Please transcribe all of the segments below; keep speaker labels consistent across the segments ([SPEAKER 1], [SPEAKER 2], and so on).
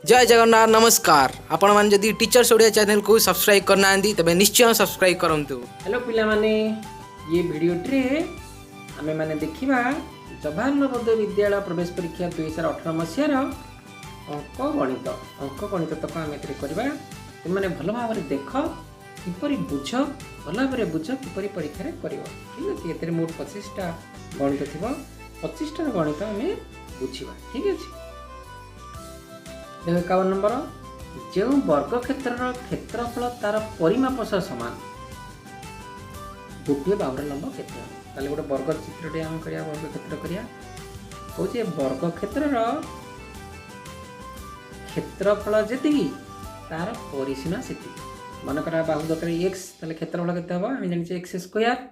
[SPEAKER 1] जय जगन्नाथ नमस्कार आपण मैंने जदि टीचर्स ओडिया चैनल को सब्सक्राइब करना तेज निश्चय सब्सक्राइब करूँ।
[SPEAKER 2] हेलो पिला माने ये वीडियो टे आमे माने देखिबा जवाहर नवोदय विद्यालय प्रवेश परीक्षा 2018 मसीहार अंक गणित तक आम करवा तुमने भल भाव देख किपरि बुझ भल भाव बुझ किपरि परीक्षा कर ठीक अच्छे। ये मोट 25टा गणित थी 25टा गणित आम बुझा ठीक अच्छे। देख 51 नंबर जो वर्ग क्षेत्र क्षेत्रफल तार परिमाप सह सामान गोटे बाहुर लंब क्षेत्र ताले गोटे वर्ग चित्रटे आम करिया वर्ग क्षेत्र करिया कौचे वर्ग क्षेत्र क्षेत्रफल जी तार परिसीमा से मन करा बाहु दरकार एक्स ताले क्षेत्रफल केते हम आम जानी एक्स स्क्वायर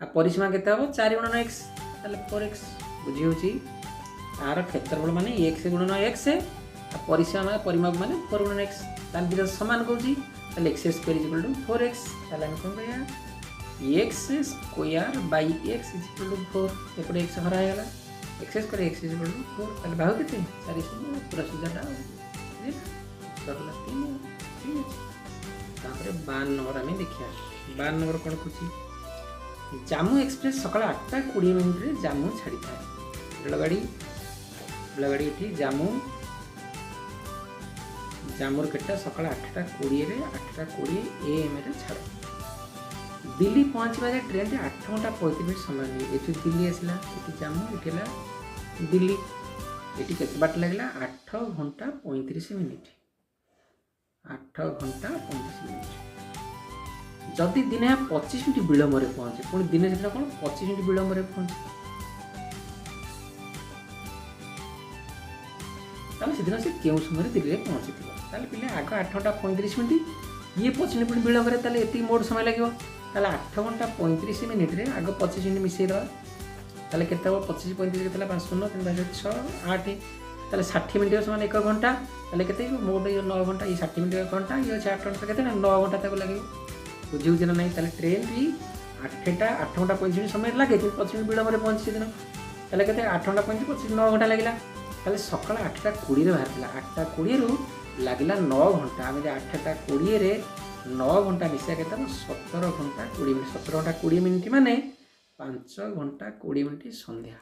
[SPEAKER 2] आ परिसीमा केते हम 4 गुणन एक्स ताले 4x बुझी होची तार क्षेत्रफल माने एक्स गुणन एक्स परिसीमा परिमाप माने 4 गुणन एक्स ताले दिरा समान कहूची ताले x square is equal to 4x ताले हम कोन करिया x square by x is equal to 4 एपटे एक्स हरा गला x square x is equal to 4 ताले बाहु केते 4 पूरा सुजाटा ठीक सरला ठीक है। तापर 52 नंबर आमे देखिया 52 नंबर कोन कुची जामू एक्सप्रेस सकाळ 8:20 मिनिट रे जामू छाड़ी थाए रेलगाड़ी एठी जामूर केटा सकाळ 8:20 रे 8:20 AM रे छाड़ दिल्ली पहुँचवा ट्रेन रे 8 घंटा 35 मिनिट समय लिए एठी दिल्ली आसला एठी जामू एठिला दिल्ली एठी केते बाट लागला 8 घंटा 35 मिनिट 8 घंटा 35 मिनिट जदि दिन 25 मिनिट विलंब रे पहुँचे पुणी दिन से कौन 25 मिनिट विलंब रे पहुँचे से से क्यों समय दिल्ली में पहुँची पे आग 8 घंटा 35 मिनिट ये 25 मिनिट विलंब रे ये मोट समय लगे 8 घंटा 35 मिनिट रे आग 25 मिनिट मिसई दवा के 25 35 के 5 0 3 6 8 60 मिनिट समान 1 घंटा के मोट 9 घंटा ये 60 मिनिट 1 घंटा ये 8 घंटा के 9 घंटा तक लगे बुझे ना नहीं ट्रेन भी 8 घंटा 35 मिनिट समय लगे 25 मिनिट विलंब पहुँची दिन के 8 घंटा 35 9 घंटा लगे ताले सकाळ 8:20 बाहर 8:20 रु लगला 9 घंटा आम 8:20 रे 9 घंटा मिसा के 17 घंटा 20 मिनिट 17 घंटा 20 मिनिट माने 5 घंटा 20 मिनिट संध्या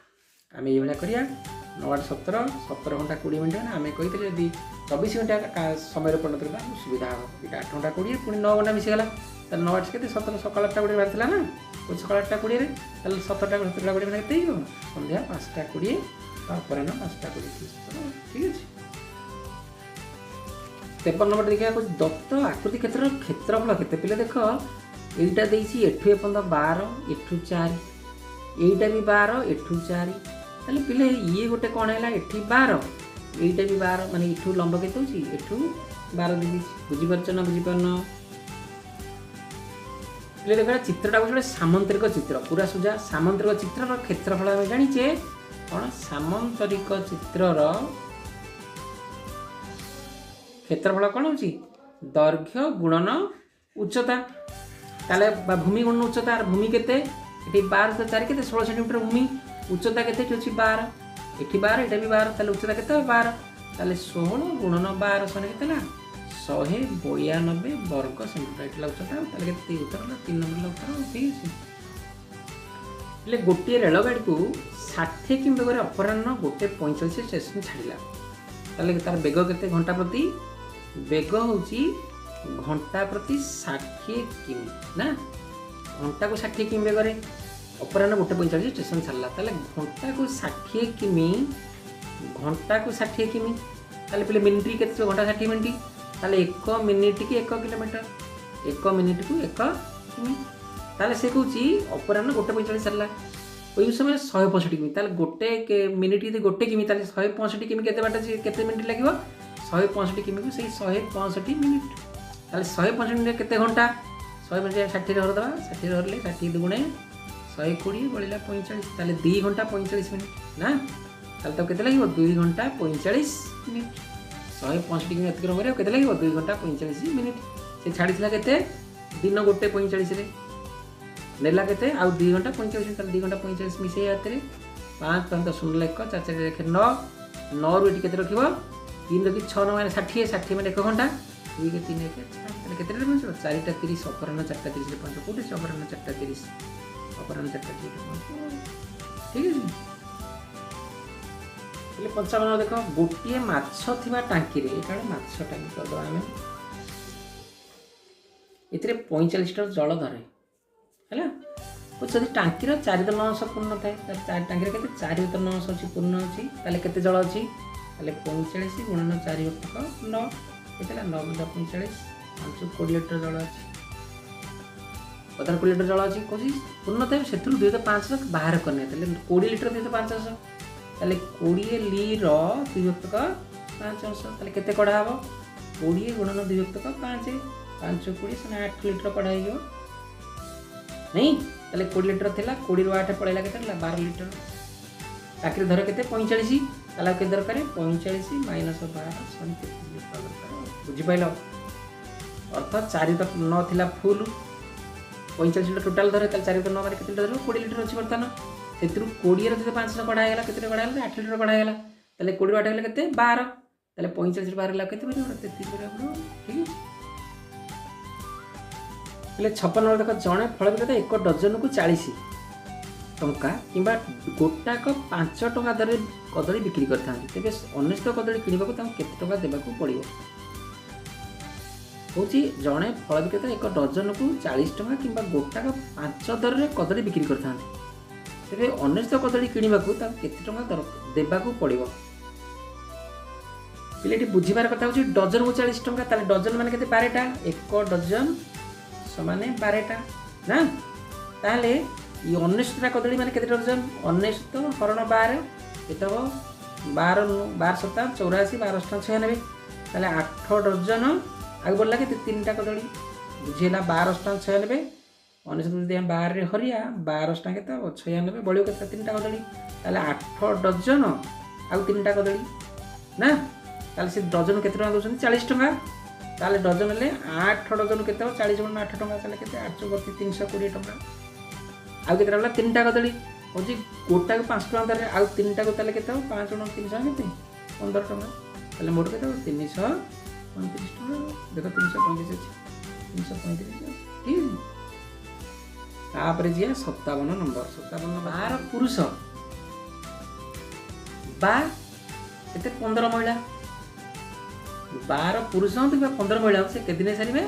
[SPEAKER 2] आम ये भाया करिया 9 17 17 घंटा 20 मिनिट आम कही यदि 24 घंटा समय परिणत करवा सुविधा हम ये 8 घंटा 20 पुणी 9 घंटा मिसीगला 9 8 के 17 सकाळ 8:20 बाहर ना सकाळ 8:20 रे 17 17:20 मैंने संध्या 5:20 अपराह्न 5:20 ठीक है। 53 नंबर देखिए दत्त आकृति क्षेत्र क्षेत्रफल केते पिले देख एटा देइछि एठु एपंद 12 एठु 4 एटा भी 12 एठु 4 ताले पिले ये गोटे कोन हैला एठी 12 एटा भी 12 माने एठु लंब केते होछि एठु 12 देइछि बुझि परछ ना बुझि परनो पिले देखा चित्रटा गोटे सामंतरिक चित्र पूरा सुजा सामंतरिक चित्रर क्षेत्रफल हम जानिचे कौन सामंतरिक चित्रर क्षेत्रफल कौन होची दैर्घ्य गुणन उच्चता ताले भूमि गुणन उच्चता भूमि केते एठी 12 तो 4 केते 16 सेंटीमीटर भूमि उच्चता केते एठी होची 12 एठी 12 एटा भी 12 ताले उच्चता केते 12 ताले 16 गुणन 12 सने केतेला 192 वर्ग सेंटीमीटर एठी उच्चता ताले केते उत्तर 3 नंबर उत्तर ठीक है। ले गोटे रेलगाड़ी को 60 किमी बेगर अपराह्न 1:45 स्टेशन छाड़िला ताले तार बेग केते घंटा प्रति बेग होची घंटा प्रति 60 किमी ना घंटा को 60 किमी बेगरे अपराह्न 1:45 स्टेशन छाड़ला ताले घंटा को 60 किमी ताले पहले मिनिट केते घंटा 60 मिनिट ताले 1 मिनिट की 1 किलोमीटर 1 मिनिट को 1 किमी ताले से कहूची अपराह्न 1:45 छाड़ला ओई समय 165 किमी ताले गोटे मिनिट यदि गोटे किमी ताले 165 किमी केते बाट केते मिनिट लागिवो 165 किमी को सही 165 मिनिट ताले 165 मिनिट केते घंटा 100 मिनिट 60 रे हर दबा 60 रे हरले 60 दुगुणे 120 बळिला 45 ताले 2 घंटा 45 मिनिट ना ताले तो केते लागिवो 2 घंटा 45 मिनिट 165 किमी एत कर केते लागिवो 2 घंटा 45 मिनिट से छाड़ीला केते दिन गोटे 45 रे नेला केते आउ 2 घंटा 45 मिनिट 2 घंटा 45 मिसे हाथ रे 5 5 0 1 4 4 9 9 रु एटी केते रखिबो तीन रखी 6 9 60 60 मैंने 1 घंटा 2 के 3 1 4 केते पहुँच 4टा 30 अपराह्न 4टा 30 पहुँच कौटे अपराह्न 4टा 30 अपराह्न 4टा 30 पहुँच ठीक है। 55 देख गोटे माछ थिबा टांकी रे एटा माछ टांकी कर आम ए 45 लिटर जल धरे है जब टांकी 4 अंश पूर्ण थाए 4 टांकी के 4 अंश अच्छी पूर्ण अच्छी के जल अच्छी 45 गुणन 4 9 के 9 45 5 20 लिटर जल अच्छी 50 लिटर जल अच्छी कौन पूर्ण थाए से 2,500 बाहर करने 20 लिटर 2,500 ताले 20 लीर 2 अंश के कड़ा हम 20 गुणन 2 5 5 20 8 लिटर कड़ा हो नहीं ताले 20 लिटर थिला 20 रु 8 पड़ेला के 12 लिटर टाकी धर के 45 ताला के दरकार 45 माइनस 12 33 लिटर दरकार बुझी पाइल अर्थ 4 तो 9 थिला फुल 45 लिटर टोटाल धरे ताले 4 तो 9 माने केते लिटर 20 लिटर अछि बर्तन सेतरु 20 रे 500 कड़ा हैला केते कड़ा हैला 8 लिटर कड़ा हैला ताले 20 8 हैला केते 12 ताले 45 रे 12 ला केते बने 33 बराबर ठीक है। 56 देख जड़े फल विक्रेता 1 डजन को 40 टंका कि गोटाक 5 टंका दर कदली बिक्री करते तेज अनिष्ट कदली किणवा के टंका देवाक पड़ो हूँ जड़े फल विक्रेता 1 डजन को 40 टंका कि गोटाक 5 दर में कदली बिक्री करते तेज अनिष्ट कदली किणवा के टंका देवाक पड़ो पे बुझार कथा हूँ डजन को 40 टंका डजन मान के 12टा 1 डजन समाने 12टा ना ताहले ये 19टा कदली माने केते डजन 19 हरण 12 केते हो 12 12 7 84 12 96 ताहले 8 डजन आगे बोलला के 3टा कदली बुझेला 12 96 19 दिया 12 रे हरिया 12 टा केते 96 बळियो केते 3टा कदली ताहले 8 डजन आउ 3टा कदली ना ताहले से डजन केते टका दोछन 40 टका ताले डजन ले 8 डजन केते 40 गुण 8 टका ताले केते 8 320 टका आउ केते रहला 3टा कदली होजी गोटा को 5 टका दरे आउ 3टा को ताले केते 5 गुण 300 केते 15 टका ताले मोट केते 335 टका देखो 335 अछि 335 ठीक तापर जे 57 नंबर 57 12 पुरुष बा केते 15 महिला 12 पुरुष हूँ 15 महिला से दिन सारे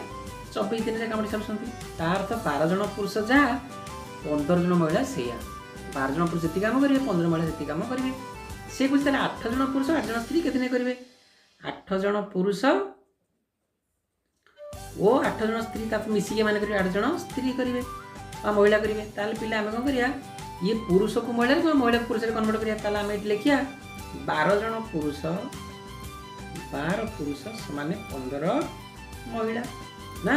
[SPEAKER 2] 24 दिन से कम सारी तार तो 12 जन पुरुष जहाँ 15 जन महिला से 12 जन पुरुष ये कम करेंगे 15 महिला से कम करेंगे से कुछ 8 जन पुरुष 8 जन स्त्री कितने करेंगे 8 जन पुरुष वो 8 जन स्त्री मिसिके मान करेंगे 8 जन स्त्री करेंगे महिला करेंगे ताल पे आम कौन करिया ये पुरुष को महिला महिला को पुरुष कन्वर्ट करिया आम ये लिखिया 12 जन पुरुष 12 पुरुष समाने 15 महिला ना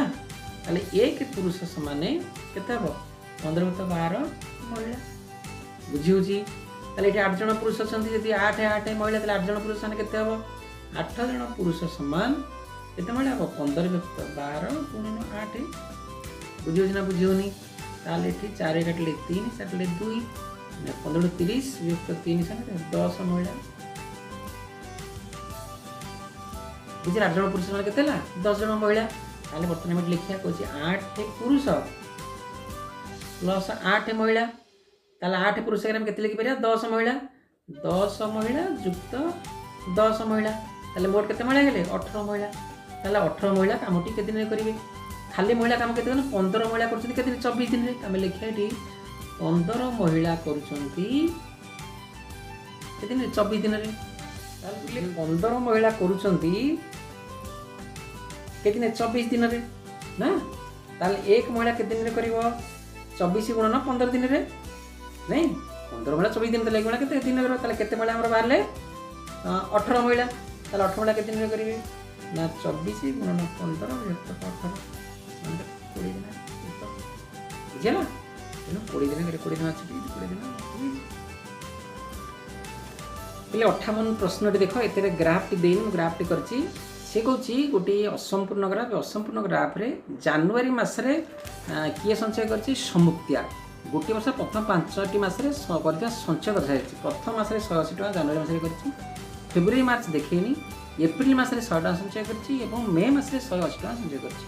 [SPEAKER 2] ताले एक पुरुष समाने केते हो 15 तो 12 महिला बुझी होची ताले एठी 8 जन पुरुष अछंती यदि 8 8 महिला ताले 8 जन पुरुष माने केते हो 8 जन पुरुष समान केते महिला हो 15 व्यक्त 12 गुणन 8 बुझी होची ना बुझी होनी ताले एठी 4 काटले 3 काटले 2 15 30 व्यक्त 3 सने 10 महिला बुझे 8 जन पुरुष के 10 जन महिला ताले बर्तमान लिखिया कौच 8 पुरुष प्लस 8 महिला ताले 8 पुरुष के लिखिपर 10 महिला युक्त 10 महिला ताले मोट केते महिला गले 18 महिला ताले 18 महिला कामटी के दिन करेंगे खाली महिला काम केते 15 महिला कर 24 दिन आम लिखिया ये 15 महिला कर 24 दिन 15 महिला करुँच केदिन 24 दिन रे ना ताले एक महिला के दिन रे करिवो 24 गुणन 15 दिन रे नहीं 15 महिला 24 दिन ताले एक महिला केते दिन रे ताले केते महिला हमर बाहरले 18 महिला ताले 18 महिला के दिन रे करिवे ना 24 गुणन 15 युक्त 18 मतलब 20 दिन बुझला तेनो 20 दिन करे 20 दिन अछि 20 दिन पहले 58 प्रश्न देख ए ग्राफ टी देन ग्राफ टी करछि से कहूँ गोटे असंपूर्ण ग्राफ रे जनवरी मसरे किए संचय कर समुक्तिया गोटे वर्ष प्रथम 5टी मसरे संचय दर्शाई प्रथम मसरे 180 टका जनवरी मसरे कर फेब्रुआरी मार्च देखेनी एप्रिल मसरे 100 टଙ୍କା ସଞ୍ଚୟ କରିଛି ଏବଂ ମେ ମାସରେ 180 ଟଙ୍କା ସଞ୍ଚୟ କରିଛି।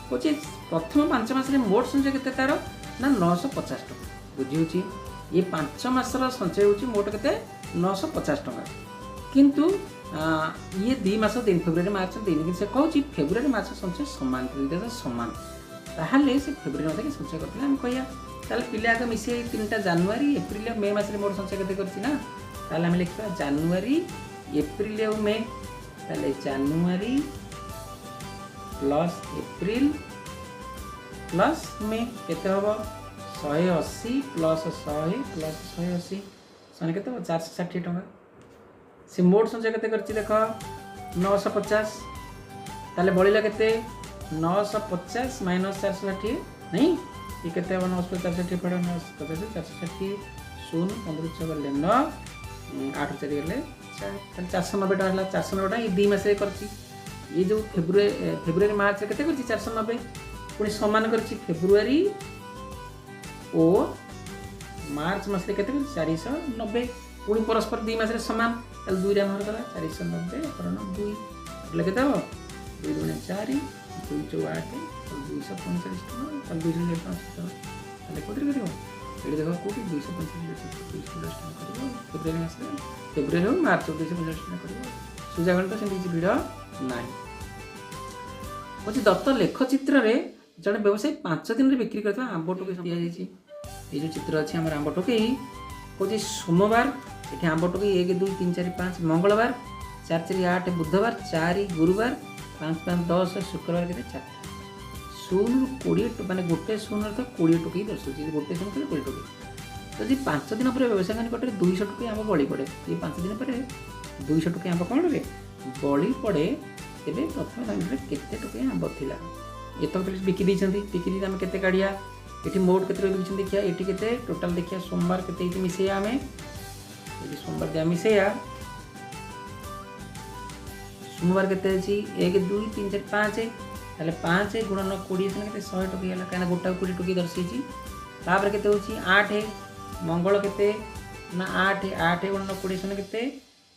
[SPEAKER 2] କହୁଛି ପ୍ରଥମ 5 ମାସରେ ମୋଟ ସଞ୍ଚୟ କେତେ ତାର ନା 950 ଟଙ୍କା। ବୁଝିହେଉଛି ଏ 5 ମାସର ସଞ୍ଚୟ ହେଉଛି ମୋଟ କେତେ 950 ଟଙ୍କା। କିନ୍ତୁ ଇଏ 2 ମାସ ଦେଇନି, ଫେବୃଆରୀ ମାର୍ଚ୍ଚ ଦେଇନି, କିନ୍ତୁ ସେ କହୁଛି ଫେବୃଆରୀ ମାର୍ଚ୍ଚ ସଞ୍ଚୟ ସମାନ, ଦୁଇଟା ସମାନ। ତାହେଲେ ସେ ଫେବୃଆରୀ ମାସରେ ସଞ୍ଚୟ କରିଥିଲେ ଆମେ କହିବା। ତାହେଲେ ପିଲା ଆଗ ମିଶେଇ 3ଟା ଜାନୁଆରୀ ଏପ୍ରିଲ ଆଉ ମେ ମାସରେ ମୋଟ ସଞ୍ଚୟ କେତେ କରିଛି ନା, ତାହେଲେ ଆମେ ଲେଖିବା ଜାନୁଆରୀ ଏପ୍ରିଲ ଆଉ ମେ। ତାହେଲେ ଜାନୁଆରୀ ପ୍ଲସ୍ ଏପ୍ରିଲ ପ୍ଲସ୍ ମେ କେତେ ହେବ 180 ପ୍ଲସ୍ 100 ପ୍ଲସ୍ 180 ସେମାନେ କେତେ ହେବ 460 ଟଙ୍କା। ସେ ମୋଟ ସଞ୍ଚୟ କେତେ କରିଛି ଦେଖ 950। ତାହେଲେ ବଳିଲା କେତେ 950 ମାଇନସ୍ 460 ନାଇଁ, ये केते ହେବ 950 ପଡ଼ 950 460 0 15 6 ଗଲେ 9 8 4 ଗଲେ 490 ଟଙ୍କା ହେଲା। 490 ଟଙ୍କା ये 2 ମାସରେ କରିଛି। ये जो फेब्रुआरी मार्च केते करछि 490 पुणी समान करछि फेब्रुआरी ओ मार्च मासरे केते करछि 490 पुणी परस्पर 2 मासरे समान। ताल 2 रे हमर कला 490 करण 2 એટલે केते हो 2 गुणे 4 2 4 8 245 टका ताल 2 रे टका ताले कोतरे करियो एडी देखो कोटी 245 टका करियो फेब्रुआरी मासरे फेब्रुआरी हो मार्च 250 टका करियो सुजा गणित सेमि भिडियो ନାହିଁ। कौन दत्त लेखचित्र जड़े व्यवसायी 5 दिन में बिक्री करता आंब टोकई दिखाई। ये जो चित्र अच्छे आम आंब टोकई कौन सोमवार ये आंब टोकई 1 2 3 4 5 मंगलवार 4 4 8 बुधवार 4 गुरुवार 5 5 10 शुक्रवार के 4 शून्य 20 माने गोटे शून्य अर्थ 20 टोकई दर्शाऊँ गोटे शून्य 20 टोकई। तो जी 5 दिन पर व्यवसाय कटे 200 टोकई आंब बड़ी पड़े। ये 5 दिन पर 200 टोकई आंब कौन रे बड़ी पड़े तेरे प्रथम टाइम केते टोकई आंब थिला ये तो बिकी देइछंती बिकी दी हम केते काढिया एठी मोड केते बिकिछन देखिया एठी केते टोटल देखिया सोमवार केते एठी मिसेया हमें एठी सोमवार दे मिसेया सोमवार केते अछि 1 2 3 4 5 ताले 5 गुणन 20 सन केते 100 टोकई हला काना गोटा 20 टोकई दर्शाइछि। तापर केते होछि 8 मंगल केते ना 8 गुणन 20 सन केते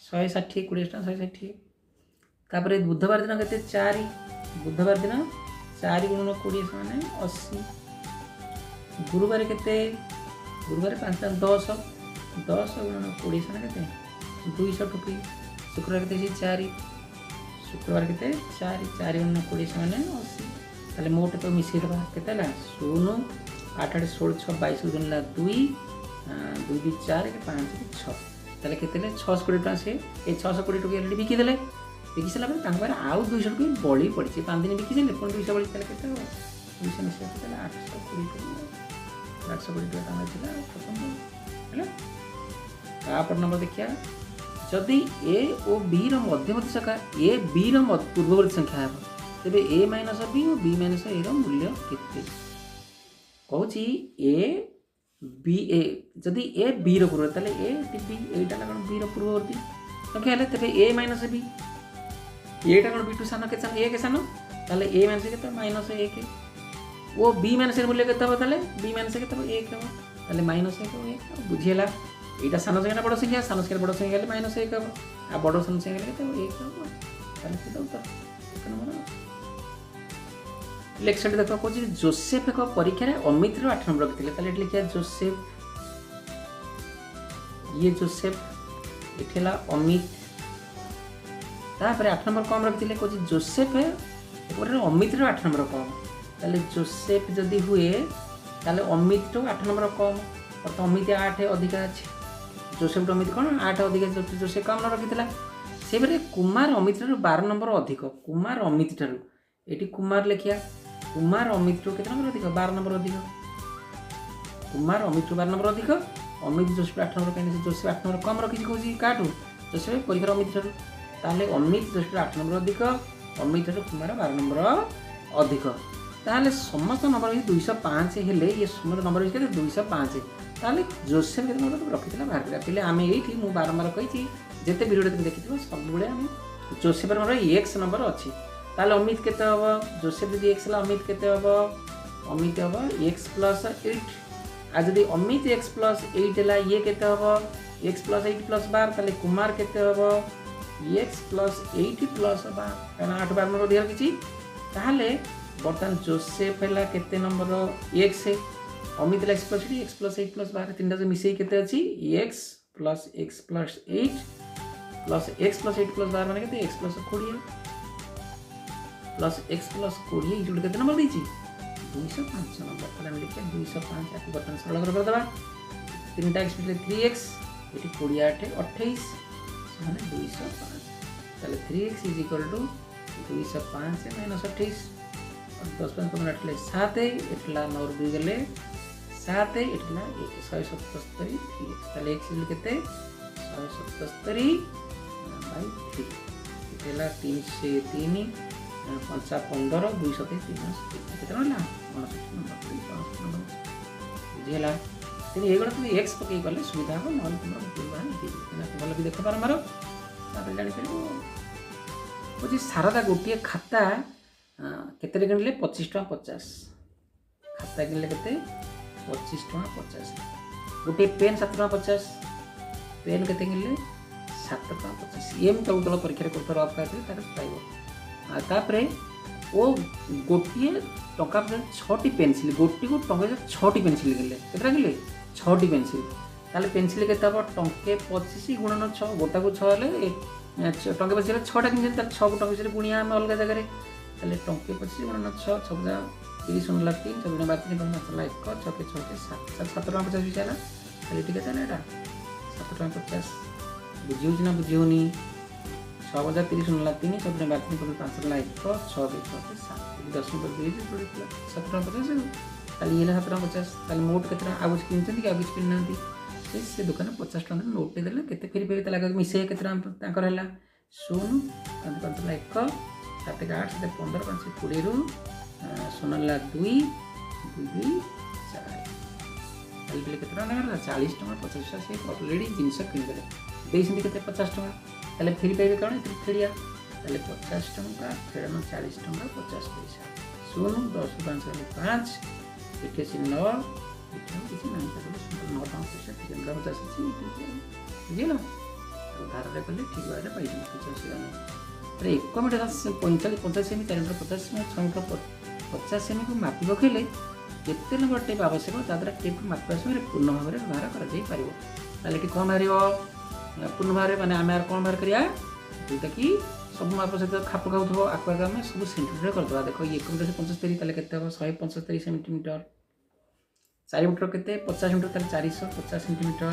[SPEAKER 2] 160 20 160। तापर बुधवार दिन केते 4 बुधवार दिन 4 गुणन 20 माने 80। गुरुवार केते गुरुवार 5 10 गुणन 20 माने केते 200 टोकई। शुक्रवार केते 4 शुक्रवार केते 4 गुणन 20 माने 80। ताले मोट तो मिसै दबा केते ला 0 8 8 16 6 22 गुणला 2 2 2 4 के 5 6 ताले केते ले 620 टका से ए 620 टका ऑलरेडी बिकी देले बिकी सारा पर आउ 200 टका बड़ी पड़ी 5 दिन बिकी देले पुणी 200 बड़ी ताले केते 200 मिसे ताले 820 टका थिला प्रथम हैला। तापर नंबर देखिया जदि ए ओ बी रो मध्यवर्ती संख्या ए बी रो पूर्ववर्ती संख्या है तेबे ए माइनस बी और बी माइनस ए रो मूल्य केते कहूची ए बी ए जदि ए बी रो पूर्ववर्ती ताले A B Etah cone B रो पूर्ववर्ती संख्या हले तेबे ए minus B Etah cone B to सान के सान ए के सान ताले ए माइनस के तो माइनस 1 वो बी माइनस ए मूल्य केते हो ताले बी माइनस के तो 1 हो ताले माइनस 1 हो 1 बुझियला एटा सान संख्या बड़ संख्या सान संख्या बड़ संख्या माइनस 1 हो आ बड़ संख्या केते 1 हो ताले केते उत्तर एक नंबर लेक्चर देखो को जोसेफ एक परीक्षा रे अमित रो 8 नंबर रखिले ताले लिखिया जोसेफ ये जोसेफ एठेला अमित तापर 8 नंबर कम रखिले को जोसेफ एपर अमित रो 8 नंबर कम ताले जोसेफ जदी हुए ताले अमित रो 8 नंबर कम और तो अमित 8 अधिक अछि जोसेफ रो अमित कोन 8 अधिक जोसेफ कम न रखितला से बेरे कुमार अमित रो 12 नंबर अधिक कुमार अमित ठारू एटी कुमार लिखिया कुमार अमित रो केते नंबर अधिक 12 नंबर अधिक कुमार अमित रो 12 नंबर अधिक अमित जोसेफ 8 नंबर कने जोसेफ 8 नंबर कम रखि कहूची काटू जोसेफ परीक्षा अमित ठारू ताले अमित जोसेफ 8 नंबर अधिक अमित ठारू कुमार 12 नंबर अधिक ताले समस्त नंबर 205 हेले ये समस्त नंबर के 205 ताले जोसेफ के नंबर रखितला बाहर करा पहिले आमे एठी मु बारंबार कहिची जेते वीडियो देखिथिबो सब बेले आमे जोसेफ नंबर x नंबर अछि ताले अमित केते हबो जोसेफ यदि x ला अमित केते हबो अमित हबो x + 8 आ यदि अमित x + 8 ला ये केते हबो x + 8 + 12 ताले कुमार केते हबो एक्स प्लस 8 प्लस कारण 8 बार नंबर दिया किसी ताहले बर्तमान जोसेफ है केते number x Amit x plus 8 plus बाहर तीन टाक मिसई केते अच्छी x plus 8 plus x plus 8 plus बाहर माने केते x plus 20 plus x plus 20 ये केते नंबर देछि 205 नंबर ताले हम लिखिया 205 याको बर्तमान सरल कर दबा तीन टाक स्पीड 3x ये 28 28 माने 205 ताले 3x is equal to 205 minus 28 और 10 5 कम रखले 7 एटला 9 2 गले 7 एटला 177 3x ताले x इज केते 177 बाय 3 एटला 3 से 3 5 15 223 केते रहला 59 नंबर बुझेला तेरे एगुड़ा तुम एक्स पकई गले सुविधा हो ना तुम भल भी देख पार मार जापर बुझे सारदा गोटे खाता केते किणले 25 टका 50 खाता किणले केते 25 टका 50 गोटे पेन 7 टका 50 पेन केते किणले 7 टका 50 एम चौदल परीक्षा करथर आप पाइब तापरे ओ गोटे टका 6टी पेनसिल गोटे को टंका 6टी पेनसिल किणले केतरा किणले 6टी पेनसिल ताले पेनसिल केते हम टंके 25 गुणन 6 गोटा को 6 हेले टंके 25 6टा किन ताले 6 को टंके से गुणिया हम अलग जगह रे ताले टंके 25 गुणन 6 6 जा 30 उनला 3 6 बात 3 मतलब 1 6 के 6 के 7 7 टका 50 बिचारा ताले ठीक है एटा 7 टका 50 बुझियो ना बुझियोनी 6 बजा 30 उनला 3 6 बात 3 5 ला 1 6 के 6 के 7 10 नंबर दे दे 7 टका 50 ताले ये 7 टका 50 ताले मोट केतना आगुच किनछन कि आगुच किन नांती से दुकान 50 टका नोट दे देले केते फेरि फेरि ताला मिसे केतना ताकर हला 0 5 5 ला 1 7 के 8 7 15 5 20 रु 0 ला 2 2 2 4 ताले केले केतना ना 40 टका 50 पैसा से ऑलरेडी जिंस किन देले देइसंती केते 50 टका ताले फेरि पेबे कोन फेरिया ताले 50 टका फेरन 40 टका 50 पैसा 0 10 5 5 इथे से 9 इथे किसी नहीं ताले 9 टका पैसा केंद्र 50 अछि बुझिलो उधार रे कले ठीक बारे पाइ कुछ असुविधा नहीं अरे 1 मीटर 45 50 सेमी 4 मीटर 50 सेमी 6 मीटर 50 सेमी को मापी बखेले केते नंबर टेप आवश्यक तादरा टेप मापा समय पूर्ण भाव में व्यवहार कर जाई पारिबो ताले कि कोन हरियो पूर्ण भाव माने आमे आर कोन भार करिया जोटा कि सब माप सहित खाप खाउथबो आक्वा में सब सेंटीमीटर कर दबा देखो 1 मीटर से 75 ताले केते हो 175 सेंटीमीटर 4 मीटर केते 50 मीटर ताले 450 सेंटीमीटर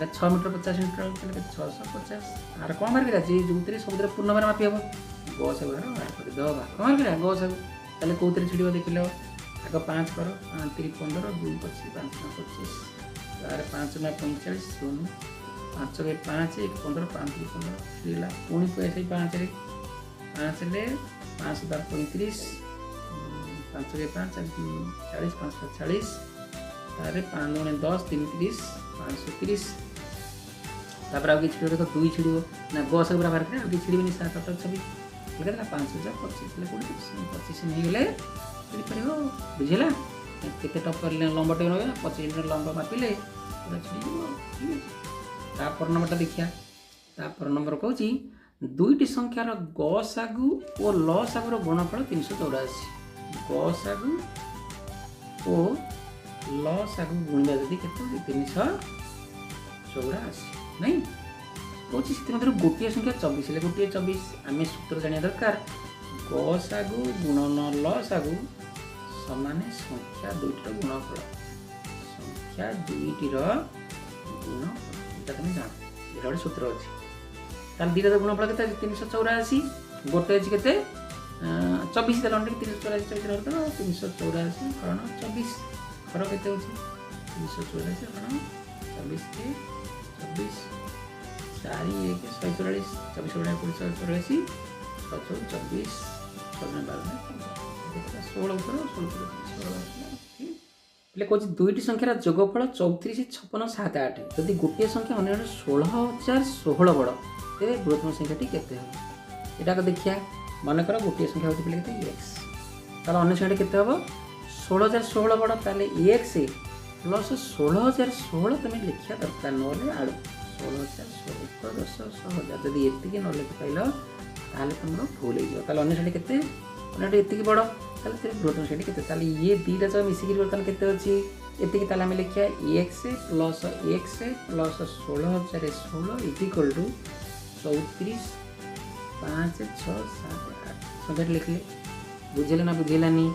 [SPEAKER 2] 6 मीटर 50 सेंटीमीटर ताले 650 आर कोन मार करिया जे जोतरे समुद्र पूर्ण भार मापी हबो गो से भार कर दबा कोन मार करिया गो से ताले कोउतरे छिडियो देखिलो आगे 5 करो 5 3 15 2 25 5 25 तारे 5 9 45 0 5 के 5 1 15 5 3 15 छिला पुणी पैसे 5 रे 5 ले 5 बार 35 5 के 5 40 5 40 तारे 5 गुणे 10 33 530 तापर आगे छिड़ो देखो 2 छिड़ो ना गो से पूरा बाहर करे आगे छिड़बे नहीं 7 8 छवि ठीक है ना 5025 ले 25 नहीं गेले फिर परियो बुझिला केते टप कर ले लंबा टे रहबे 25 मीटर लंबा मापिले पूरा छिड़ो ठीक है तापर नंबरटा देखिया तापर नंबर कहूची दुईटी संख्यार गसागु और लसागुर गुणफल 384 गसागु और लसागु गुणिबा जदी केते 384 नहीं कहूची से मध्य गोटे संख्या 24 ले गोटे 24 आमे सूत्र जानिया दरकार गसागु गुणन लसागु समान संख्या दुईटर गुणफल संख्या दुईटर गुणफल तुम जान ये गोटे सूत्र अच्छी ताल दुईटा गुणफल के 384 गोटे अच्छी के 24 384 384 कारण 24 खर के 384 कारण 24 के 24 4 1 144 24 24 24 16 એટલે કહુଛି ଦୁଇଟି ସଂଖ୍ୟାର ଯୋଗଫଳ 34 56 7 8 ଯଦି ଗୋଟିଏ ସଂଖ୍ୟା ଅନ୍ୟ 16016 ବଡ଼ ତେବେ ବୃହତ୍ତମ ସଂଖ୍ୟାଟି କେତେ ହେବ ଏଟାକୁ ଦେଖିବା ମନେକର ଗୋଟିଏ ସଂଖ୍ୟା ହେଉଛି ପିଲା କେତେ x ତାହେଲେ ଅନ୍ୟ ସଂଖ୍ୟାଟି କେତେ ହେବ 16016 ବଡ଼ ତାହେଲେ x ପ୍ଲସ୍ 16016 ତମେ ଲେଖିବା ଦରକାର ନହେଲେ ଆଳୁ 16,000 1 10 100,000 जदि एतिकी न लिखि पाइल ताहले तुम भूल हो ताहले अन्य साइड केते अन्य एतिकी बड़ ताहले तेरे बृहत्तम साइड केते ताहले ये दीटा जब मिसिकी बर्तन केते अछि एतिकी ताहले हम लिखिया x plus 16,016 is equal to 34 5 6 7 8 संख्या लिखले बुझेले ना बुझेलानी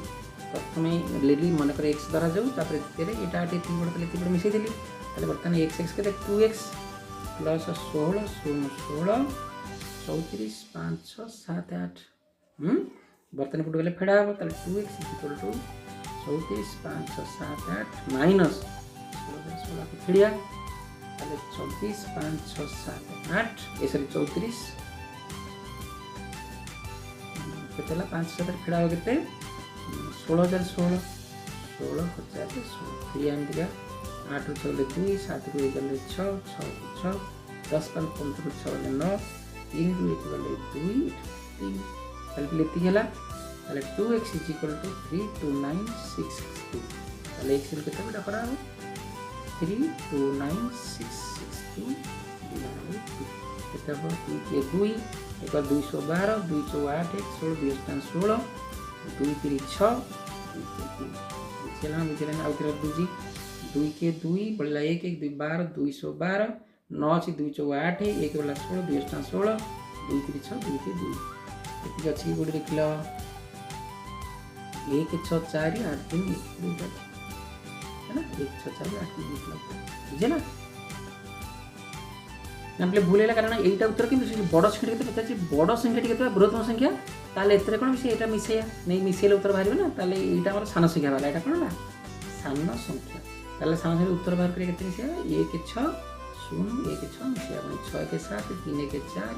[SPEAKER 2] प्रथम लेली मन कर x द्वारा जाऊ तापर तेरे एटा एति बड़ तले एति बड़ मिसै देली ताहले बर्तन x केते 2x प्लस 16 0 16 34 5 6 7 8 बर्तन पुट गले फेड़ा हम ताहले 2x इक्वल टू 34 5 6 7 8 माइनस 16 को फेड़िया ताहले 24 5 6 7 8 ए सॉरी 34 केतेला 5 7 फेड़ा हो केते 16,016 16,016 फेड़िया हम दिया 8 6 ले 2 7 ରୁ 1 ଗଲେ 6 6 6 10 5 15 6 ଗଲେ 9 3 ରୁ 1 ଗଲେ 2 3 ताले लेती है ताले 2x इज इक्वल टू 329662 ताले x रे केते बेटा करा 329662 केते हो ये 2 एक 212 2 8 16 2 16 2 3 6 चला मुझे ना आउट दूजी 2 के 2 बळला 1 1 2 12 212 9 से 2 8 1 बळला 16 2 16 2 3 6 2 के 2 एति अछि गोडी देखिलो 1 6 4 8 3 1 है ना 1 6 4 8 3 देखिलो बुझे ना नम्ले भूलेला कारण एटा उत्तर किंतु बड़ संख्या केते पचाछि बड़ संख्या केते बृहत्तम संख्या ताले एतरे कोन मिसे एटा मिसेया नै मिसेले उत्तर बाहरिबे ना ताले एटा हमर सान संख्या वाला एटा कोन ना सान संख्या ताले सान संख्या उत्तर बाहर करे केते मिसेया 1 6 0 1 6 मिसेया 6 के 7 3 के 4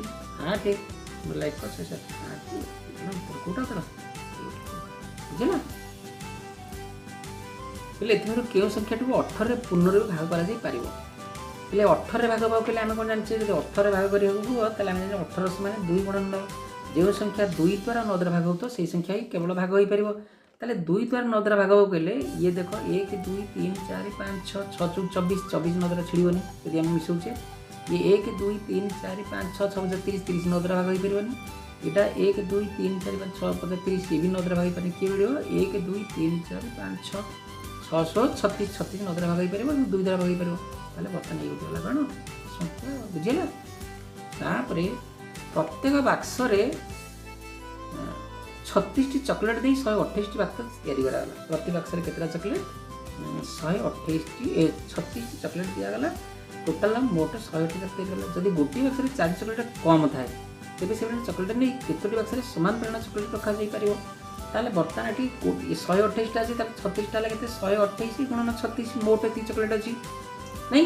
[SPEAKER 2] 8 लाइक कर 6 7 8 उत्तर कोटा तर बुझला पहले एथरो केउ संख्या टू 18 रे पूर्ण रे भाग करा जाई पारिबो पहले 18 रे भाग पाउ केले हम कोन जानछे जे 18 रे भाग करी हो ताले हम 18 से माने 2 गुणन जो संख्या 2 द्वारा 9 द्वारा भाग हो तो से संख्या ही केवल भाग होई परिबो ताले 2 द्वारा 9 द्वारा भाग हो केले ये देखो 1 2 3 4 5 6 6 24 24 9 द्वारा छिड़िबोनी यदि हम मिसौचे ये 1 2 3 4 5 6 6 30 30 9 द्वारा भाग होई परिबोनी एटा 1 2 3 4 5 6 30 ये भी 9 द्वारा भाग होई पारे के वीडियो 1 2 3 4 5 6 636 36 9 द्वारा भाग होई परिबो 2 द्वारा भाग होई परिबो ताले बता नै उठला कोन संख्या बुझिला तापरे प्रत्येक बाक्स रे 36 चॉकलेट दे 128 बाक्स तैयारी करा गला प्रति बाक्स रे केतरा चॉकलेट 128 36 चॉकलेट दिया गला टोटल मोट 128 तैयारी गला जदी गोटी बाक्स रे 4 चॉकलेट कम थाए तेबे से चॉकलेट नै केतोटी बाक्स रे समान परिमाण चॉकलेट रखा जाई परिबो ताले बर्तन एटी 128 टा अछि ताले 36 टा लागते 128 गुणन 36 मोट एती चॉकलेट अछि नै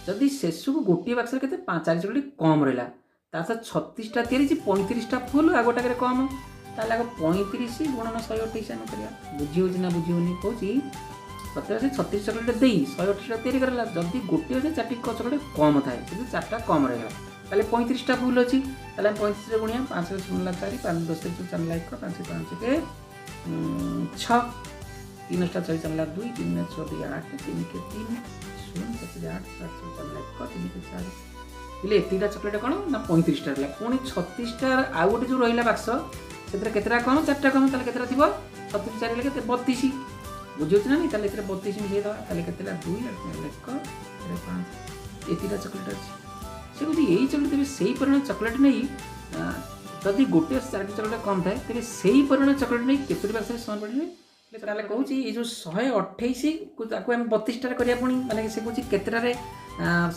[SPEAKER 2] जदी सेसु को गोटी बाक्स रे केते 5 4 चॉकलेट कम रहला तासा 36 टा तैयारी 35 टा फुल आ गोटा करे कम ताले आगो 35 गुणन 128 आन करिया बुझी होछि ना बुझी होनी कहूची प्रत्येक से 36 चॉकलेट देई 128 टा तैयारी करला जदी गोटी से 4 टी चॉकलेट कम थाए किंतु 4 टा कम रहला ताले 35 टा फुल अछि ताले 35 रे गुणिया 5 रे 0 4 5 10 से 4 लाइक 5 5 के 6 3 टा 4 चला 2 3 में 6 2 8 3 के 3 0 7 8 7 4 लाइक 3 के 4 इले एतिटा चॉकलेट कोन ना 35 टा रहला पुनी 36 टा आ गोटे जो रहिला बाक्स सेतरा केतरा कम 4 टा कम ताले केतरा थिबो 36 4 ले केते 32 बुझियो ना नहीं ताले एतरे 32 मिले दवा ताले केतला 2 लाइक 5 एतिटा चॉकलेट अछि से बुझी एई चॉकलेट तेबे सेही परिमाण चॉकलेट नै जदि गोटे 4 चॉकलेट कम थाए तेबे सेही परिमाण चॉकलेट नै केतोटी बाक्स समान पड़िले ताले कहूची ए जो 128 को ताको हम 32 टा करिया पुनी माने से कहूची केतरा रे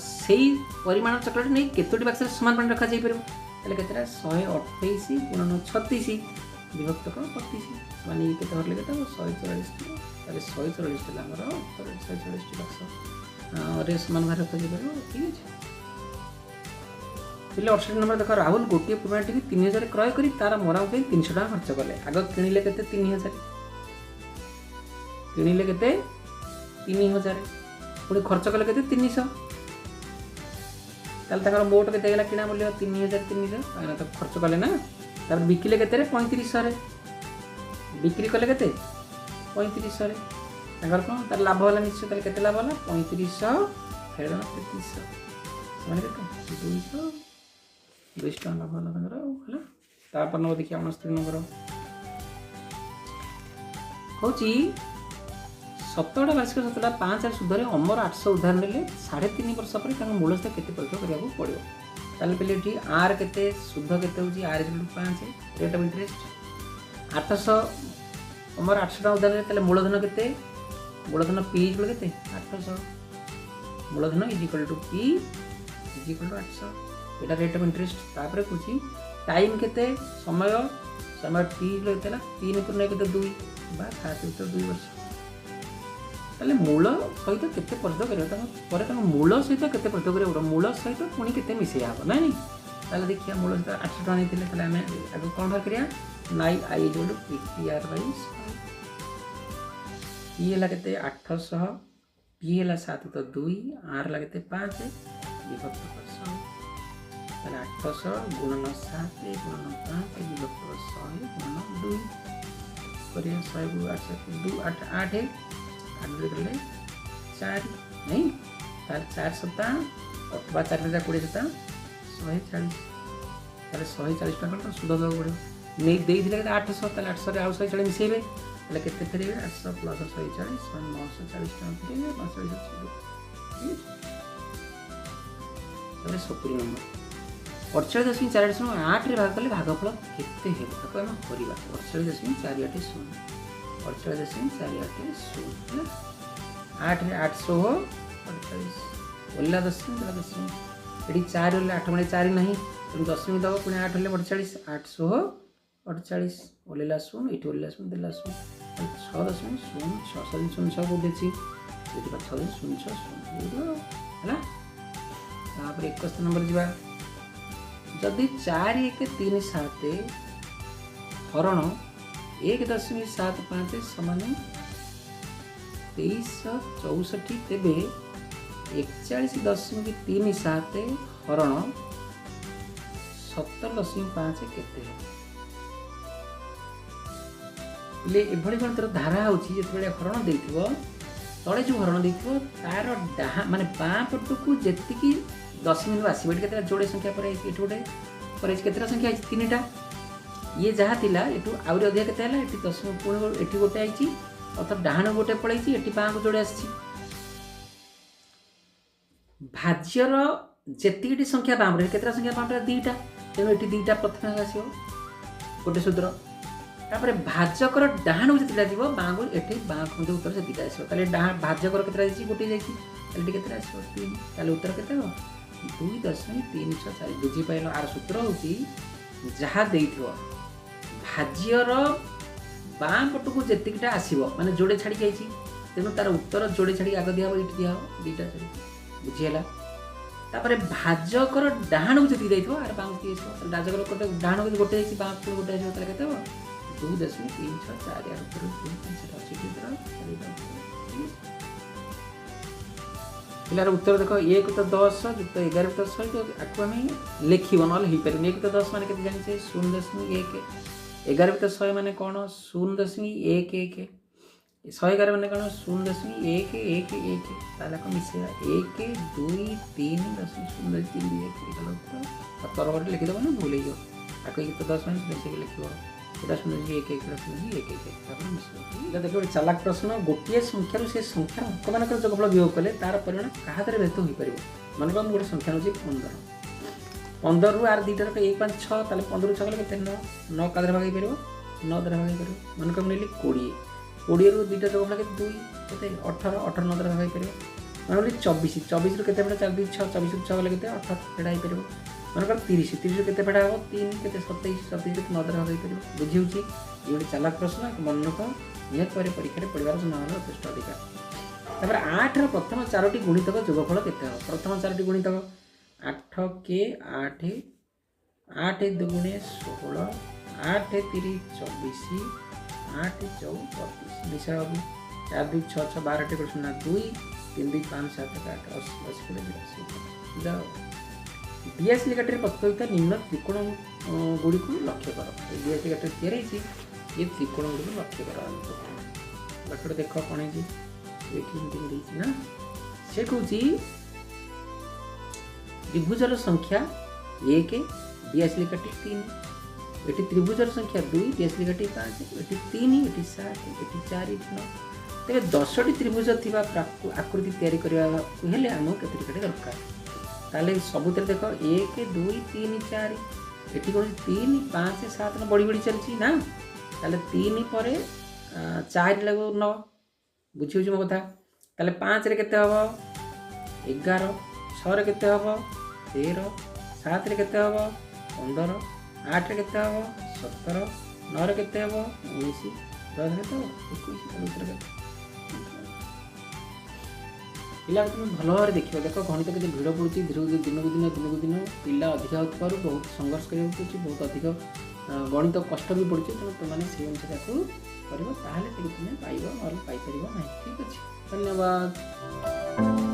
[SPEAKER 2] सेही परिमाण चॉकलेट नै केतोटी बाक्स समान परिमाण रखा जाई परबो ताले केतरा 128 गुणन 36 विभक्त को 32 माने ये केते हरले केते 144 ताले 144 टा हमर 144 टा बाक्स रे समान भार रखा जाई परबो ठीक अछि पिले 68 नंबर देखो राहुल गोटे पुराण टी 3000 क्रय करी तार मरा पे 300 टाका खर्च कले आग किनिले केते 3000 किनिले केते 3000 पुणी खर्च कले केते 300 ताल तकर मोट केते गेला किना मूल्य 3300 काना तो खर्च कले ना तार बिकिले केते रे 3500 रे बिक्री कले केते 3500 रे तकर कोन तार लाभ होला निश्चय कले केते लाभ होला 3500 फेर 3300 ସେମାନେ କେତେ 200 ଟଙ୍କା ଲାଭ ହେଲା ତାଙ୍କର ଆଉ ହେଲା। ତାପରେ ନମ୍ବର ଦେଖିବା 69 ନମ୍ବର ହେଉଛି 17ଟା ବାର୍ଷିକ 17ଟା 5 ସୁଧରେ ଅମର 800 ଉଧାର ନେଲେ 3.5 ବର୍ଷ ପରେ ତାଙ୍କ ମୂଳ ସୁଧ କେତେ ପରିଶୋଧ କରିବାକୁ ପଡ଼ିବ। ତାହେଲେ ପିଲେ ଏଠି ଆର୍ କେତେ ସୁଧ କେତେ ହେଉଛି ଆର୍ 5 ରେଟ୍ ଅଫ୍ ଇଣ୍ଟରେଷ୍ଟ 800 ଅମର 800 ଟଙ୍କା ଉଧାର ନେଲେ ତାହେଲେ ମୂଳଧନ କେତେ ମୂଳଧନ ପି ଇଜିକାଲ୍ କେତେ 800 ମୂଳଧନ ଇଜିକାଲ୍ ଟୁ ପି ଇଜିକାଲ୍ ଟୁ 800 এটা ରେଟ୍ ଅଫ୍ ଇଣ୍ଟରେଷ୍ଟ। ତାପରେ କହୁଛି ଟାଇମ୍ କେତେ ସମୟ ଟି କେତେ ହେଲା 3 × 9 କେତେ 2 ବା 7 × 2 ବର୍ଷ। ତାହେଲେ ମୂଳ ସହିତ କେତେ ପରିଶୋଧ କରିବ ତାଙ୍କ ପରେ ତାଙ୍କ ମୂଳ ସହିତ କେତେ ପରିଶୋଧ କରିବାକୁ ପଡ଼ିବ ମୂଳ ସହିତ ପୁଣି କେତେ ମିଶାଇବା ହେବ ନାଇଁ। ତାହେଲେ ଦେଖିବା ମୂଳ ସହିତ 800 ଟଙ୍କା ନେଇଥିଲେ ତାହେଲେ ଆମେ ଆଗକୁ କ'ଣ ବାହାର କରିବା ନାଇ ଆଇ ଯୋଉଠୁ PTR ବାଇ ପି ହେଲା କେତେ 800 ପି ହେଲା 7 × 2 ଆର୍ ହେଲା କେତେ 5 ବିଭକ୍ତ 100 ତାହେଲେ 800 ଗୁଣନ 7 ଗୁଣନ 5 ବିଭକ୍ତ 100 ଗୁଣନ 2 କରିବା 100 କୁ 8 8 କଲେ 4 नहीं तार 4 सप्ताह अथवा 4 20 सप्ताह 140 तार 140 टका सुध देवा पड़ो नहीं देइथिले 800 ताले 800 रे आउ 140 मिसेबे ताले केते फेरेबे 800 प्लस 140 940 टका फेरेबे 540 ताले 70 नंबर 48.4 रे भाग कले भागफल केते हेबो ताको हम करिबा 48.48 48.48 8 रे 800 48 ओला 10 ये 4 ओला 8 मैंने 4 नहीं तुम 10 में दब पुणे 8 होले 48 848 ओलेला सुन ये ओलेला सुन देला सुन 6.06 को देछि ये 6.06 है तापर 21 नंबर जीवा जदि 4 1 3 7 हरण 1.75 समान 2364 तेबे 41.37 हरण 17.5 केते ले एभଳି गणितर धारा होची जेतबेले हरण देथिबो तळे जो हरण देथिबो तार डाहा माने बाँ पटकू जेतिकी 10 मिनिट आसीबे केते जोड़े संख्या पर एठी गोटे पर केतेटा संख्या है तीनटा ये जहाँ थिला एठू आउरी अधिक केते हला एठी 10 पुणी एठी गोटे आइची अर्थात डाहाण गोटे पड़ाई एटी बाँ को जोड़े आसी भाज्यर जेतिकी संख्या बाम रे केतरा संख्या बाम रे 2टा तेनो एटी 2टा प्रथम आसीबो गोटे सूत्र तापरे भाजकर डाहाण को जेतिला जीवो बाँ को एटी बाँ को उत्तर से 2टा आसीबो ताले डाहाण भाजकर केतरा आसी गोटे जाईची ताले केतरा आसीबो 3 ताले उत्तर केते हो 2.304 बुझी पाइलो आर सूत्र होची जहा देइथिबो भाज्यर बाँ पटकू जेतिकटा आसीबो माने जोड़े छाड़ी जाईची तेनु तार उत्तर जोड़े छाड़ी आग दिया इटी दिया 2टा छाड़ी बुझियला तापरे भाजकर डाहाण को जेति दैथो आर बाँ को आसीबो भाजकर कोटे डाहाण को गोटे आइची बाँ को गोटे आसीबो ताले केते हो 2.364 यार उत्तर 3.3 पिलार उत्तर देखो 1 तो 10 युक्त 11 तो 100 तो आकु हम लिखिबो नल ही पर 1 तो 10 माने केते जानि छै 0.1 11 तो 100 माने कोन 0.11 111 माने कोन 0.111 ताला को मिसेला 1 2 3 0.3 1 तरवर लिखि दबो ना भूल जो आकु 1 तो 10 माने बेसे लिखिबो एटा 0.1 तापर मिसेला देखो चालाक प्रश्न गोटिए संख्या से संख्या अंक मानकर जोगफल वियोग कले तार परिमाण कहा द्वारा व्यक्त हो पारिबो माने हम गोटे संख्या होची 15 रु आर 2टा 1 5 6 ताले 15 रु 6 कले केते 9 का द्वारा भाग हो पारिबो 9 द्वारा भाग हो पारिबो माने हम नेली 20 रु 2टा जोगफल केते 2 केते 18 18 9 द्वारा भाग हो पारिबो माने 24 रु केते बेटा 4 2 6 24 रु 6 कले केते 18 एडा हो पारिबो मानकर 30 रु केते बेटा हो 3 केते 27 केते 9 द्वारा भाग हो पारिबो बुझी होची ये गोटे चालाक प्रश्न मन रख निहत पर परीक्षा पढ़ार संभावना यथेष अधिक तापर 8 रो प्रथम 4टी गुणितक जोगफल केते हो प्रथम 4टी गुणितक 8 के 8 8 दुगुणे 16 8 3 24 8 4 32 मिसा बाबू 4 2 6 6 12 टे प्रश्न 2 3 2 5 7 8 80 जाओ डीएस लिगाटर प्रस्तुत निम्न त्रिकोण गुड़ी को लक्ष्य कर डीएस लिगाटर तैयार है ये त्रिकोण गुड़ी को लक्ष्य कर लक्ष्य देख कौन है ना से कौन त्रिभुजर संख्या 1 82 काटी 3 एटी त्रिभुजर संख्या 2 82 काटी 5 एटी 3 एटी 7 एटी 4 एटी 9 तेरे 10टी त्रिभुज थिबा आकृति तैयारी करबा हेले हमको केतरी काटी दरकार ताले सबुतरे देख 1 2 3 4 एटी कोन 3 5 7 न बड़ी बड़ी चलची ना ताले 3 परे 4 लगो 9 बुझियो जो कथा ताले 5 रे केते हबो 11 6 रे केते हबो 13 7 रे केते हबो 15 8 रे केते हबो 17 9 रे केते हबो 19 10 रे तो 21 पिला तुम भल भाव देखिए देख गणित के भिड़ पड़ू धीरे धीरे दिन को दिन पिला अधिक होता बहुत संघर्ष करा पड़े बहुत अधिक गणित कष्ट भी पड़े तेणु तुमने से अनुसार कर पाइब ना ठीक अच्छे धन्यवाद।